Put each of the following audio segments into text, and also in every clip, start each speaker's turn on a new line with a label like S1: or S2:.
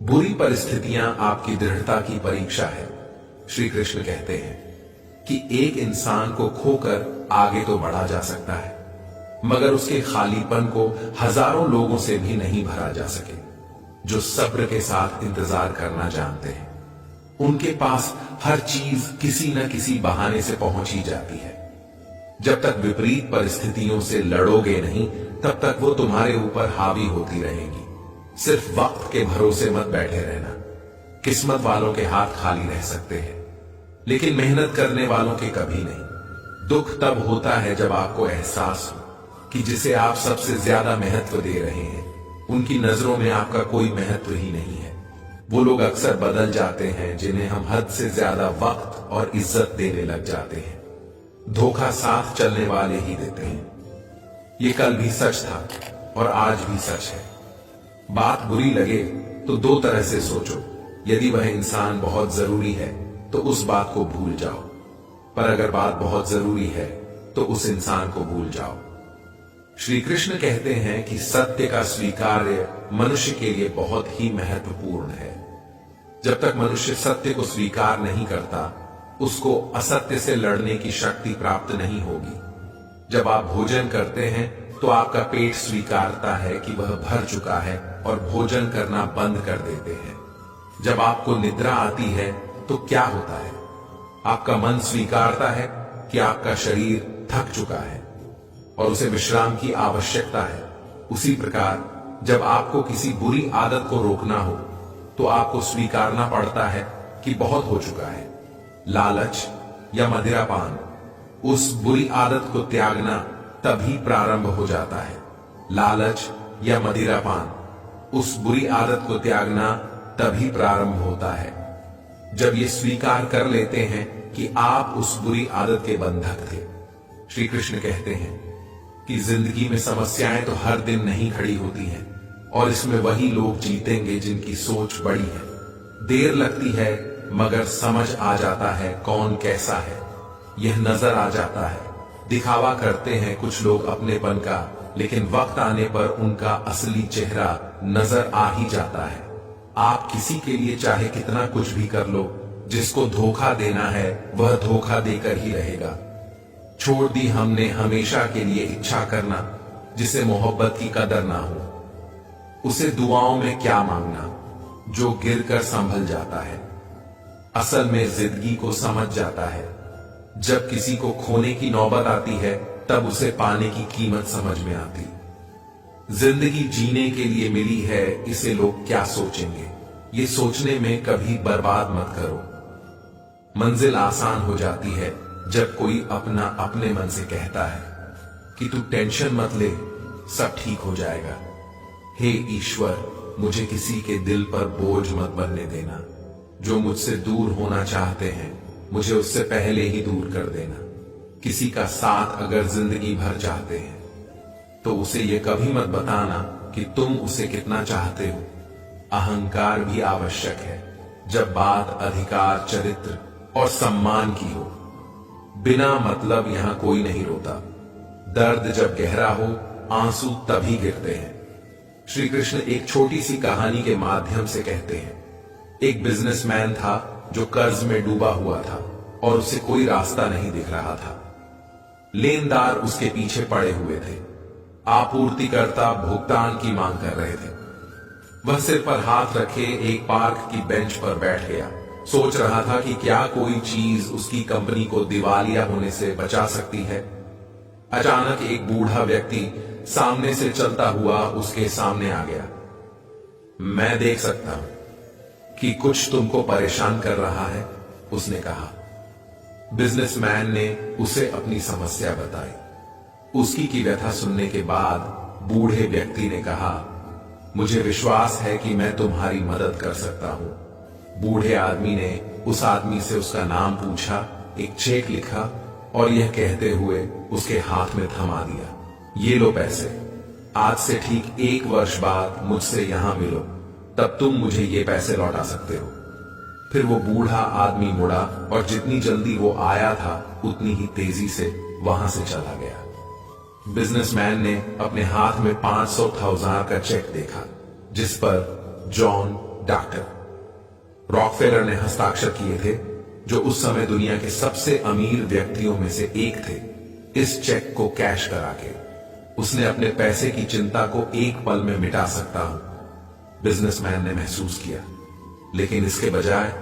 S1: बुरी परिस्थितियां आपकी दृढ़ता की परीक्षा है। श्री कृष्ण कहते हैं कि एक इंसान को खोकर आगे तो बढ़ा जा सकता है, मगर उसके खालीपन को हजारों लोगों से भी नहीं भरा जा सके जो सब्र के साथ इंतजार करना जानते हैं। उनके पास हर चीज किसी न किसी बहाने से पहुंच ही जाती है। जब तक विपरीत परिस्थितियों से लड़ोगे नहीं, तब तक वो तुम्हारे ऊपर हावी होती रहेंगी। सिर्फ वक्त के भरोसे मत बैठे रहना। किस्मत वालों के हाथ खाली रह सकते हैं, लेकिन मेहनत करने वालों के कभी नहीं। दुख तब होता है जब आपको एहसास हो कि जिसे आप सबसे ज्यादा महत्व दे रहे हैं, उनकी नजरों में आपका कोई महत्व ही नहीं है। वो लोग अक्सर बदल जाते हैं जिन्हें हम हद से ज्यादा वक्त और इज्जत देने लग जाते हैं। धोखा साथ चलने वाले ही देते हैं। ये कल भी सच था और आज भी सच है। बात बुरी लगे तो दो तरह से सोचो। यदि वह इंसान बहुत जरूरी है तो उस बात को भूल जाओ, पर अगर बात बहुत जरूरी है तो उस इंसान को भूल जाओ। श्री कृष्ण कहते हैं कि सत्य का स्वीकार्य मनुष्य के लिए बहुत ही महत्वपूर्ण है। जब तक मनुष्य सत्य को स्वीकार नहीं करता, उसको असत्य से लड़ने की शक्ति प्राप्त नहीं होगी। जब आप भोजन करते हैं तो आपका पेट स्वीकारता है कि वह भर चुका है और भोजन करना बंद कर देते हैं। जब आपको निद्रा आती है तो क्या होता है? आपका मन स्वीकारता है कि आपका शरीर थक चुका है और उसे विश्राम की आवश्यकता है। उसी प्रकार जब आपको किसी बुरी आदत को रोकना हो तो आपको स्वीकारना पड़ता है कि बहुत हो चुका है। लालच या मदिरापान, उस बुरी आदत को त्यागना तभी प्रारंभ हो जाता है। लालच या मदिरापान, उस बुरी आदत को त्यागना तभी प्रारंभ होता है जब ये स्वीकार कर लेते हैं कि आप उस बुरी आदत के बंधक थे। श्री कृष्ण कहते हैं कि जिंदगी में समस्याएं तो हर दिन नहीं खड़ी होती हैं, और इसमें वही लोग जीतेंगे जिनकी सोच बड़ी है। देर लगती है मगर समझ आ जाता है कौन कैसा है। यह नजर आ जाता है। दिखावा करते हैं कुछ लोग अपनेपन का, लेकिन वक्त आने पर उनका असली चेहरा नजर आ ही जाता है। आप किसी के लिए चाहे कितना कुछ भी कर लो, जिसको धोखा देना है वह धोखा देकर ही रहेगा। छोड़ दी हमने हमेशा के लिए इच्छा करना, जिसे मोहब्बत की कदर ना हो। उसे दुआओं में क्या मांगना जो गिरकर संभल जाता है। असल में जिंदगी को समझ जाता है। जब किसी को खोने की नौबत आती है तब उसे पाने की कीमत समझ में आती। जिंदगी जीने के लिए मिली है, इसे लोग क्या सोचेंगे, ये सोचने में कभी बर्बाद मत करो। मंजिल आसान हो जाती है जब कोई अपना अपने मन से कहता है कि तू टेंशन मत ले, सब ठीक हो जाएगा। हे ईश्वर, मुझे किसी के दिल पर बोझ मत बनने देना। जो मुझसे दूर होना चाहते हैं, मुझे उससे पहले ही दूर कर देना। किसी का साथ अगर जिंदगी भर चाहते हैं तो उसे यह कभी मत बताना कि तुम उसे कितना चाहते हो। अहंकार भी आवश्यक है जब बात अधिकार, चरित्र और सम्मान की हो। बिना मतलब यहां कोई नहीं रोता। दर्द जब गहरा हो, आंसू तभी गिरते हैं। श्री कृष्ण एक छोटी सी कहानी के माध्यम से कहते हैं, एक बिजनेसमैन था जो कर्ज में डूबा हुआ था और उसे कोई रास्ता नहीं दिख रहा था। लेनदार उसके पीछे पड़े हुए थे। आपूर्तिकर्ता भुगतान की मांग कर रहे थे। वह सिर पर हाथ रखे एक पार्क की बेंच पर बैठ गया। सोच रहा था कि क्या कोई चीज उसकी कंपनी को दिवालिया होने से बचा सकती है। अचानक एक बूढ़ा व्यक्ति सामने से चलता हुआ उसके सामने आ गया। मैं देख सकता हूं कि कुछ तुमको परेशान कर रहा है, उसने कहा। बिजनेसमैन ने उसे अपनी समस्या बताई। उसकी की व्यथा सुनने के बाद बूढ़े व्यक्ति ने कहा, मुझे विश्वास है कि मैं तुम्हारी मदद कर सकता हूं। बूढ़े आदमी ने उस आदमी से उसका नाम पूछा, एक चेक लिखा और यह कहते हुए उसके हाथ में थमा दिया, ये लो पैसे। आज से ठीक 1 वर्ष बाद मुझसे यहां मिलो, तब तुम मुझे ये पैसे लौटा सकते हो। फिर वो बूढ़ा आदमी मुड़ा और जितनी जल्दी वो आया था उतनी ही तेजी से वहां से चला गया। बिजनेसमैन ने अपने हाथ में 500,000 का चेक देखा, जिस पर जॉन डॉक्टर। रॉकफेलर ने हस्ताक्षर किए थे, जो उस समय दुनिया के सबसे अमीर व्यक्तियों में से एक थे। इस चेक को कैश करा के उसने अपने पैसे की चिंता को एक पल में मिटा सकता हूं, बिजनेसमैन ने महसूस किया। लेकिन इसके बजाय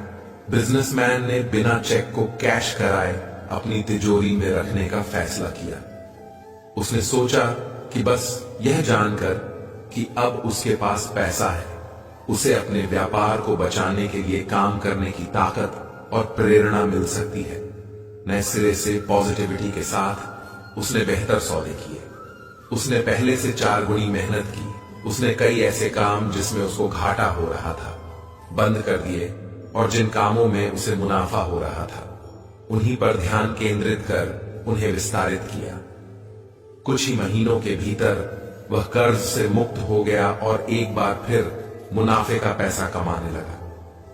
S1: बिजनेसमैन ने बिना चेक को कैश कराए अपनी तिजोरी में रखने का फैसला किया। उसने सोचा कि बस यह जानकर कि अब उसके पास पैसा है, उसे अपने व्यापार को बचाने के लिए काम करने की ताकत और प्रेरणा मिल सकती है। नए सिरे से पॉजिटिविटी के साथ उसने बेहतर सौदे किए। उसने पहले से 4 गुनी मेहनत की। उसने कई ऐसे काम जिसमें उसको घाटा हो रहा था बंद कर दिए, और जिन कामों में उसे मुनाफा हो रहा था उन्हीं पर ध्यान केंद्रित कर उन्हें विस्तारित किया। कुछ ही महीनों के भीतर वह कर्ज से मुक्त हो गया और एक बार फिर मुनाफे का पैसा कमाने लगा।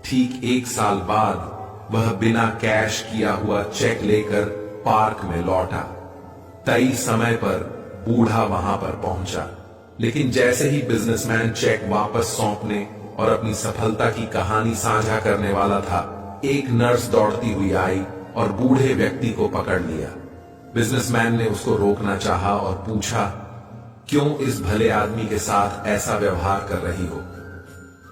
S1: ठीक 1 साल बाद वह बिना कैश किया हुआ चेक लेकर पार्क में लौटा। तय समय पर बूढ़ा वहां पर पहुंचा, लेकिन जैसे ही बिजनेसमैन चेक वापस सौंपने और अपनी सफलता की कहानी साझा करने वाला था, एक नर्स दौड़ती हुई आई और बूढ़े व्यक्ति को पकड़ लिया। बिजनेसमैन ने उसको रोकना चाहा और पूछा, क्यों इस भले आदमी के साथ ऐसा व्यवहार कर रही हो?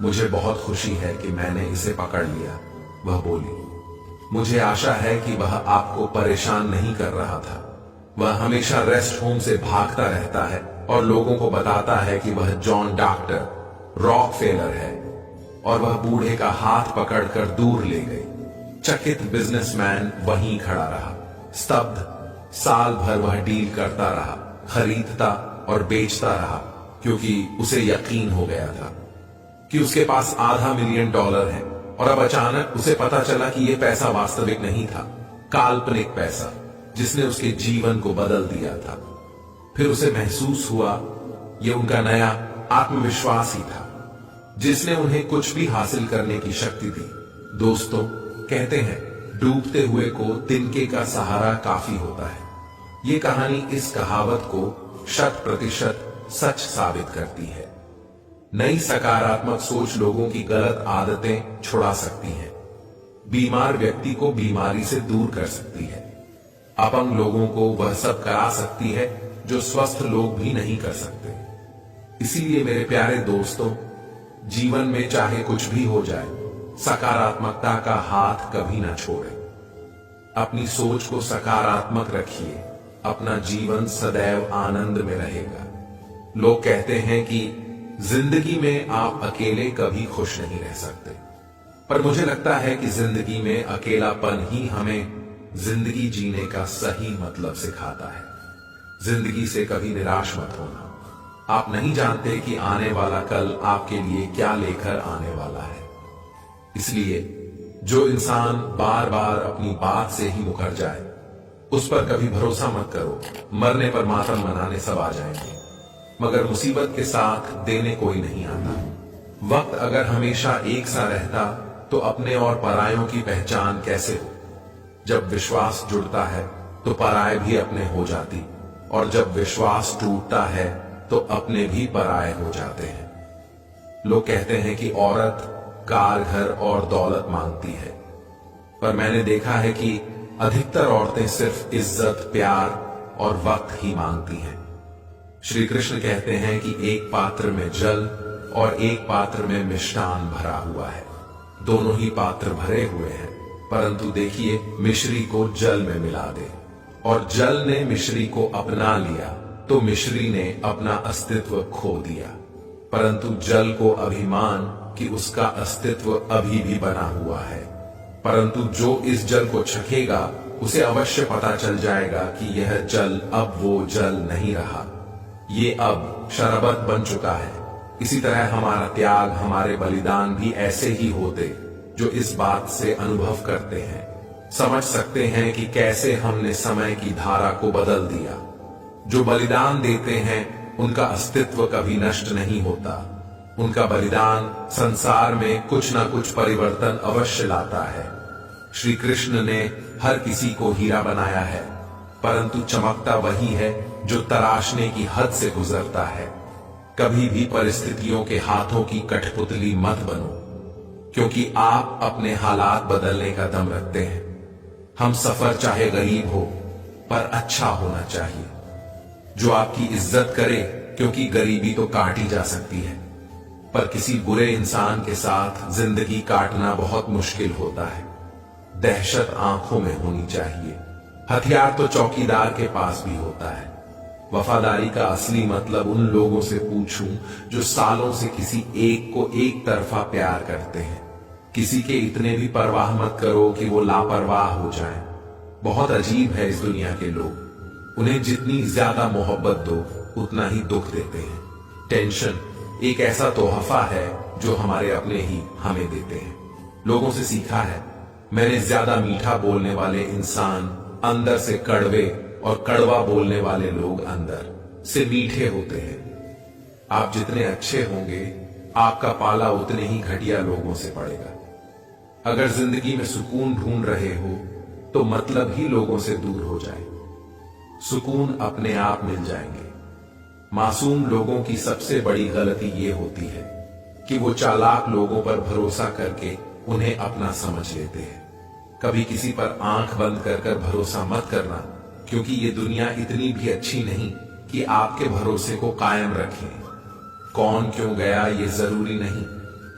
S1: मुझे बहुत खुशी है कि मैंने इसे पकड़ लिया, वह बोली। मुझे आशा है कि वह आपको परेशान नहीं कर रहा था। वह हमेशा रेस्ट होम से भागता रहता है और लोगों को बताता है कि वह जॉन डॉक्टर रॉकफेलर है, और वह बूढ़े का हाथ पकड़कर दूर ले गई। चकित बिजनेसमैन वहीं खड़ा रहा, स्तब्ध। साल भर वह डील करता रहा, खरीदता और बेचता रहा, क्योंकि उसे यकीन हो गया था कि उसके पास $500 मिलियन है। और अब अचानक उसे पता चला कि यह पैसा वास्तविक नहीं था, काल्पनिक पैसा जिसने उसके जीवन को बदल दिया था। फिर उसे महसूस हुआ यह उनका नया आत्मविश्वास ही था, जिसने उन्हें कुछ भी हासिल करने की शक्ति दी। दोस्तों, कहते हैं डूबते हुए को तिनके का सहारा काफी होता है। ये कहानी इस कहावत को 100% सच साबित करती है। नई सकारात्मक सोच लोगों की गलत आदतें छुड़ा सकती है, बीमार व्यक्ति को बीमारी से दूर कर सकती है, अपंग लोगों को वह सब करा सकती है जो स्वस्थ लोग भी नहीं कर सकते। इसीलिए मेरे प्यारे दोस्तों, जीवन में चाहे कुछ भी हो जाए, सकारात्मकता का हाथ कभी ना छोड़े। अपनी सोच को सकारात्मक रखिए, अपना जीवन सदैव आनंद में रहेगा। लोग कहते हैं कि जिंदगी में आप अकेले कभी खुश नहीं रह सकते, पर मुझे लगता है कि जिंदगी में अकेलापन ही हमें जिंदगी जीने का सही मतलब सिखाता है। जिंदगी से कभी निराश मत होना। आप नहीं जानते कि आने वाला कल आपके लिए क्या लेकर आने वाला है। इसलिए जो इंसान बार बार अपनी बात से ही मुकर जाए, उस पर कभी भरोसा मत करो। मरने पर मातम मनाने सब आ जाएंगे, मगर मुसीबत के साथ देने कोई नहीं आता। वक्त अगर हमेशा एक सा रहता तो अपने और परायों की पहचान कैसे हो? जब विश्वास जुड़ता है तो पराये भी अपने हो जाती, और जब विश्वास टूटता है तो अपने भी पराये हो जाते हैं। लोग कहते हैं कि औरत कार, घर और दौलत मांगती है, पर मैंने देखा है कि अधिकतर औरतें सिर्फ इज्जत, प्यार और वक्त ही मांगती हैं। श्री कृष्ण कहते हैं कि एक पात्र में जल और एक पात्र में मिष्टान भरा हुआ है। दोनों ही पात्र भरे हुए हैं, परंतु देखिए, मिश्री को जल में मिला दे और जल ने मिश्री को अपना लिया तो मिश्री ने अपना अस्तित्व खो दिया। परंतु जल को अभिमान कि उसका अस्तित्व अभी भी बना हुआ है, परंतु जो इस जल को चखेगा उसे अवश्य पता चल जाएगा कि यह जल अब वो जल नहीं रहा, ये अब शरबत बन चुका है। इसी तरह हमारा त्याग, हमारे बलिदान भी ऐसे ही होते जो इस बात से अनुभव करते हैं, समझ सकते हैं कि कैसे हमने समय की धारा को बदल दिया। जो बलिदान देते हैं उनका अस्तित्व कभी नष्ट नहीं होता। उनका बलिदान संसार में कुछ ना कुछ परिवर्तन अवश्य लाता है। श्री कृष्ण ने हर किसी को हीरा बनाया है, परंतु चमकता वही है जो तराशने की हद से गुजरता है। कभी भी परिस्थितियों के हाथों की कठपुतली मत बनो। क्योंकि आप अपने हालात बदलने का दम रखते हैं। हम सफर चाहे गरीब हो पर अच्छा होना चाहिए, जो आपकी इज्जत करे, क्योंकि गरीबी तो काटी जा सकती है, पर किसी बुरे इंसान के साथ जिंदगी काटना बहुत मुश्किल होता है। दहशत आंखों में होनी चाहिए। हथियार तो चौकीदार के पास भी होता है। वफादारी का असली मतलब उन लोगों से पूछूं जो सालों से किसी एक को एक तरफा प्यार करते हैं। किसी के इतने भी परवाह मत करो कि वो लापरवाह हो जाएं। बहुत अजीब है इस दुनिया के लोग। उन्हें जितनी ज्यादा मोहब्बत दो उतना ही दुख देते हैं। टेंशन एक ऐसा तोहफा है जो हमारे अपने ही हमें देते हैं। लोगों से सीखा है मैंने, ज्यादा मीठा बोलने वाले इंसान अंदर से कड़वे और कड़वा बोलने वाले लोग अंदर से मीठे होते हैं। आप जितने अच्छे होंगे आपका पाला उतने ही घटिया लोगों से पड़ेगा। अगर जिंदगी में सुकून ढूंढ रहे हो तो मतलब ही लोगों से दूर हो जाए। सुकून अपने आप मिल जाएंगे। मासूम लोगों की सबसे बड़ी गलती ये होती है कि वो चालाक लोगों पर भरोसा करके उन्हें अपना समझ लेते हैं। कभी किसी पर आंख बंद कर भरोसा मत करना, क्योंकि ये दुनिया इतनी भी अच्छी नहीं कि आपके भरोसे को कायम रखे। कौन क्यों गया ये जरूरी नहीं,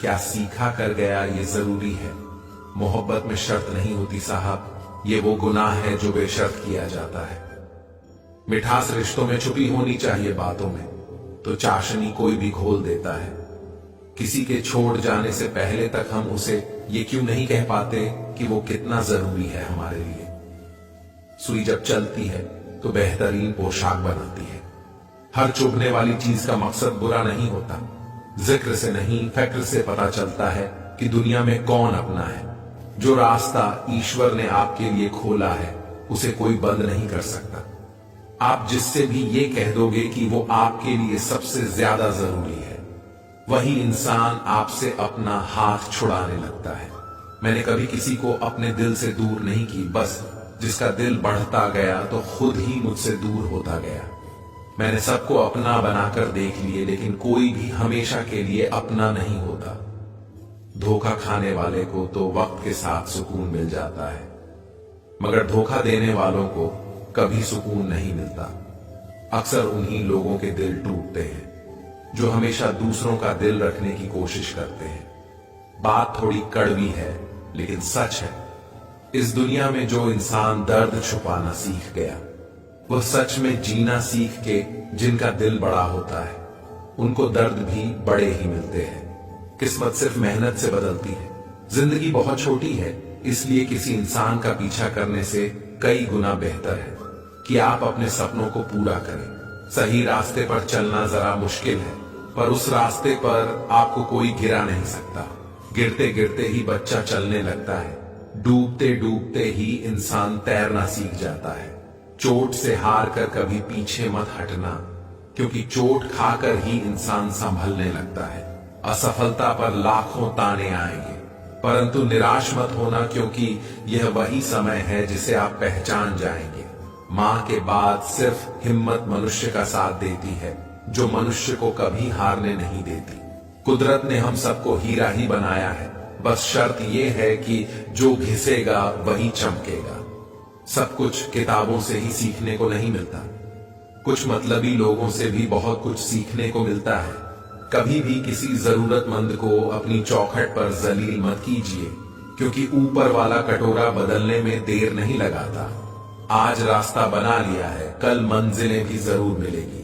S1: क्या सीखा कर गया ये जरूरी है। मोहब्बत में शर्त नहीं होती साहब, ये वो गुनाह है जो बेशर्त किया जाता है। मिठास रिश्तों में छुपी होनी चाहिए बातों में, तो चाशनी कोई भी घोल देता है। किसी के छोड़ जाने से पहले तक हम उसे ये क्यों नहीं कह पाते कि वो कितना जरूरी है हमारे लिए। सुई जब चलती है तो बेहतरीन पोशाक बनाती है। हर चुभने वाली चीज का मकसद बुरा नहीं होता। जिक्र से नहीं फैक्टर से पता चलता है कि दुनिया में कौन अपना है। जो रास्ता ईश्वर ने आपके लिए खोला है उसे कोई बंद नहीं कर सकता। आप जिससे भी ये कह दोगे कि वो आपके लिए सबसे ज्यादा जरूरी है, वही इंसान आपसे अपना हाथ छुड़ाने लगता है। मैंने कभी किसी को अपने दिल से दूर नहीं की, बस जिसका दिल बढ़ता गया तो खुद ही मुझसे दूर होता गया। मैंने सबको अपना बनाकर देख लिए, लेकिन कोई भी हमेशा के लिए अपना नहीं होता। धोखा खाने वाले को तो वक्त के साथ सुकून मिल जाता है, मगर धोखा देने वालों को कभी सुकून नहीं मिलता। अक्सर उन्हीं लोगों के दिल टूटते हैं जो हमेशा दूसरों का दिल रखने की कोशिश करते हैं। बात थोड़ी कड़वी है लेकिन सच है। इस दुनिया में जो इंसान दर्द छुपाना सीख गया, वह सच में जीना सीख के जिनका दिल बड़ा होता है, उनको दर्द भी बड़े ही मिलते हैं। किस्मत सिर्फ मेहनत से बदलती है। जिंदगी बहुत छोटी है, इसलिए किसी इंसान का पीछा करने से कई गुना बेहतर है कि आप अपने सपनों को पूरा करें। सही रास्ते पर चलना जरा मुश्किल है, पर उस रास्ते पर आपको कोई गिरा नहीं सकता। गिरते गिरते ही बच्चा चलने लगता है, डूबते डूबते ही इंसान तैरना सीख जाता है। चोट से हार कर कभी पीछे मत हटना, क्योंकि चोट खाकर ही इंसान संभलने लगता है। असफलता पर लाखों ताने आएंगे, परंतु निराश मत होना, क्योंकि यह वही समय है जिसे आप पहचान जाएंगे। मां के बाद सिर्फ हिम्मत मनुष्य का साथ देती है, जो मनुष्य को कभी हारने नहीं देती। कुदरत ने हम सबको हीरा ही बनाया है, बस शर्त यह है कि जो घिसेगा वही चमकेगा। सब कुछ किताबों से ही सीखने को नहीं मिलता। कुछ मतलबी लोगों से भी बहुत कुछ सीखने को मिलता है। कभी भी किसी जरूरतमंद को अपनी चौखट पर जलील मत कीजिए, क्योंकि ऊपर वाला कटोरा बदलने में देर नहीं लगाता। आज रास्ता बना लिया है, कल मंजिलें भी जरूर मिलेगी।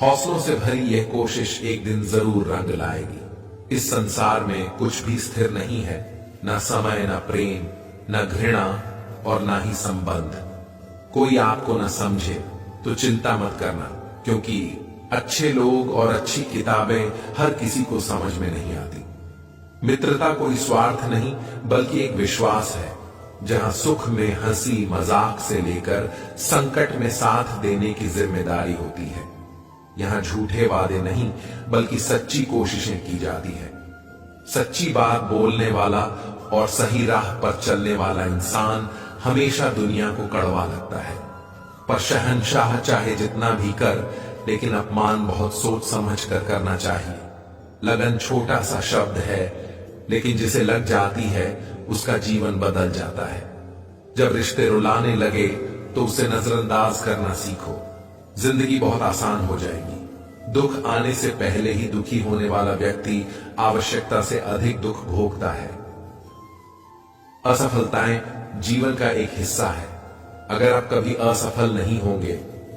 S1: हौसलों से भरी यह कोशिश एक दिन जरूर रंग लाएगी। इस संसार में कुछ भी स्थिर नहीं है, न समय, न प्रेम, न घृणा और न ही संबंध। कोई आपको न समझे तो चिंता मत करना, क्योंकि अच्छे लोग और अच्छी किताबें हर किसी को समझ में नहीं आती। मित्रता कोई स्वार्थ नहीं बल्कि एक विश्वास है, जहां सुख में हंसी मजाक से लेकर संकट में साथ देने की जिम्मेदारी होती है। यहां झूठे वादे नहीं बल्कि सच्ची कोशिशें की जाती है। सच्ची बात बोलने वाला और सही राह पर चलने वाला इंसान हमेशा दुनिया को कड़वा लगता है। पर शहंशाह चाहे जितना भी कर, लेकिन अपमान बहुत सोच समझ कर करना चाहिए। लगन छोटा सा शब्द है, लेकिन जिसे लग जाती है उसका जीवन बदल जाता है। जब रिश्ते रुलाने लगे तो उसे नजरअंदाज करना सीखो। जिंदगी बहुत आसान हो जाएगी। दुख आने से पहले ही दुखी होने वाला व्यक्ति आवश्यकता से अधिक दुख भोगता है। असफलताएं जीवन का एक हिस्सा है। अगर आप कभी असफल नहीं होंगे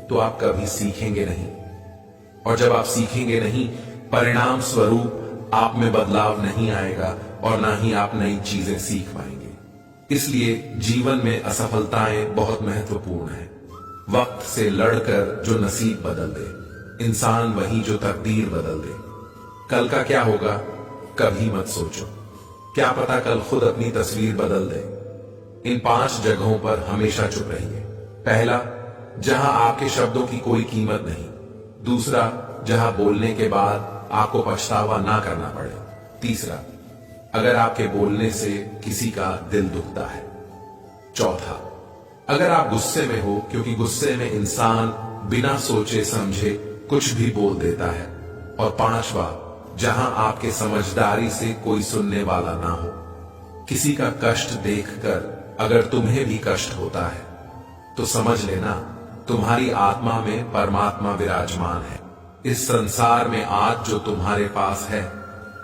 S1: तो आप कभी सीखेंगे नहीं, और जब आप सीखेंगे नहीं, परिणाम स्वरूप आप में बदलाव नहीं आएगा और ना ही आप नई चीजें सीख पाएंगे। इसलिए जीवन में असफलताएं बहुत महत्वपूर्ण है। वक्त से लड़कर जो नसीब बदल दे, इंसान वही जो तकदीर बदल दे। कल का क्या होगा कभी मत सोचो, क्या पता कल खुद अपनी तस्वीर बदल दे। इन 5 जगहों पर हमेशा चुप रहिए। पहला, जहां आपके शब्दों की कोई कीमत नहीं। दूसरा, जहां बोलने के बाद आपको पछतावा ना करना पड़े। तीसरा, अगर आपके बोलने से किसी का दिल दुखता है। चौथा, अगर आप गुस्से में हो, क्योंकि गुस्से में इंसान बिना सोचे समझे कुछ भी बोल देता है। और पांचवा, जहां आपके समझदारी से कोई सुनने वाला ना हो। किसी का कष्ट देखकर अगर तुम्हें भी कष्ट होता है तो समझ लेना तुम्हारी आत्मा में परमात्मा विराजमान है। इस संसार में आज जो तुम्हारे पास है,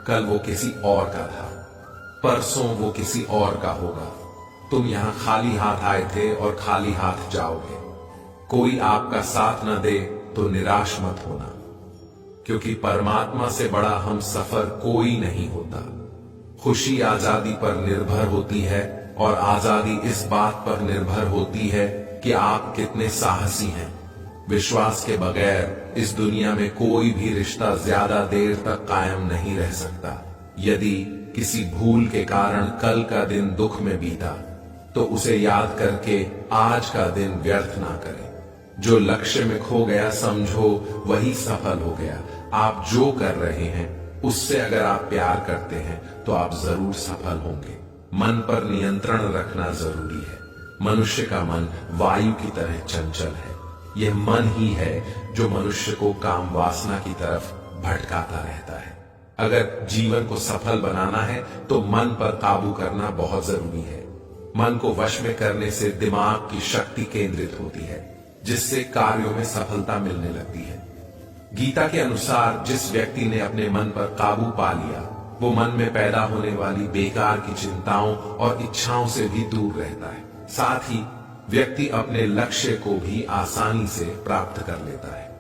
S1: कल वो किसी और का था, परसों वो किसी और का होगा। तुम यहां खाली हाथ आए थे और खाली हाथ जाओगे। कोई आपका साथ न दे तो निराश मत होना, क्योंकि परमात्मा से बड़ा हम सफर कोई नहीं होता। खुशी आजादी पर निर्भर होती है, और आजादी इस बात पर निर्भर होती है कि आप कितने साहसी हैं। विश्वास के बगैर इस दुनिया में कोई भी रिश्ता ज्यादा देर तक कायम नहीं रह सकता। यदि किसी भूल के कारण कल का दिन दुख में बीता, तो उसे याद करके आज का दिन व्यर्थ ना करें। जो लक्ष्य में खो गया समझो वही सफल हो गया। आप जो कर रहे हैं उससे अगर आप प्यार करते हैं तो आप जरूर सफल होंगे। मन पर नियंत्रण रखना जरूरी है। मनुष्य का मन वायु की तरह चंचल है। यह मन ही है जो मनुष्य को काम वासना की तरफ भटकाता रहता है। अगर जीवन को सफल बनाना है तो मन पर काबू करना बहुत जरूरी है। मन को वश में करने से दिमाग की शक्ति केंद्रित होती है, जिससे कार्यों में सफलता मिलने लगती है। गीता के अनुसार जिस व्यक्ति ने अपने मन पर काबू पा लिया, वो मन में पैदा होने वाली बेकार की चिंताओं और इच्छाओं से भी दूर रहता है। साथ ही व्यक्ति अपने लक्ष्य को भी आसानी से प्राप्त कर लेता है।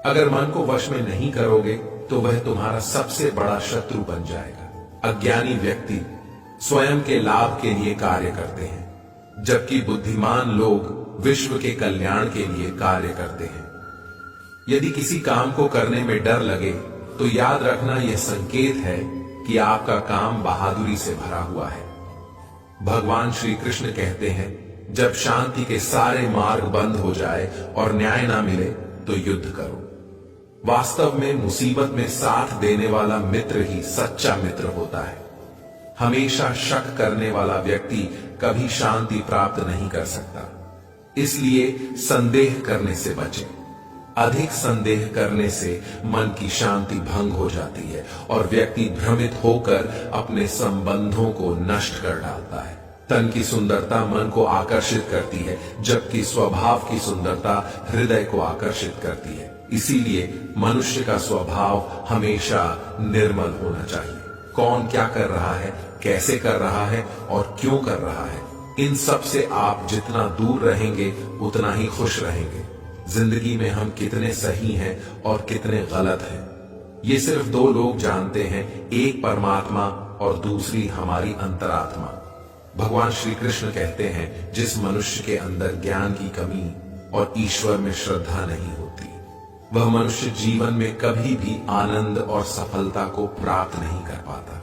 S1: अगर मन को वश में नहीं करोगे तो वह तुम्हारा सबसे बड़ा शत्रु बन जाएगा। अज्ञानी व्यक्ति स्वयं के लाभ के लिए कार्य करते हैं, जबकि बुद्धिमान लोग विश्व के कल्याण के लिए कार्य करते हैं। यदि किसी काम को करने में डर लगे तो याद रखना यह संकेत है कि आपका काम बहादुरी से भरा हुआ है। भगवान श्री कृष्ण कहते हैं, जब शांति के सारे मार्ग बंद हो जाए और न्याय ना मिले तो युद्ध करो। वास्तव में मुसीबत में साथ देने वाला मित्र ही सच्चा मित्र होता है। हमेशा शक करने वाला व्यक्ति कभी शांति प्राप्त नहीं कर सकता। इसलिए संदेह करने से बचें। अधिक संदेह करने से मन की शांति भंग हो जाती है और व्यक्ति भ्रमित होकर अपने संबंधों को नष्ट कर डालता है। तन की सुंदरता मन को आकर्षित करती है, जबकि स्वभाव की सुंदरता हृदय को आकर्षित करती है। इसीलिए मनुष्य का स्वभाव हमेशा निर्मल होना चाहिए। कौन क्या कर रहा है, कैसे कर रहा है और क्यों कर रहा है, इन सब से आप जितना दूर रहेंगे उतना ही खुश रहेंगे। जिंदगी में हम कितने सही हैं और कितने गलत हैं, ये सिर्फ 2 लोग जानते हैं, एक परमात्मा और दूसरी हमारी अंतरात्मा। भगवान श्री कृष्ण कहते हैं, जिस मनुष्य के अंदर ज्ञान की कमी और ईश्वर में श्रद्धा नहीं होती, वह मनुष्य जीवन में कभी भी आनंद और सफलता को प्राप्त नहीं कर पाता।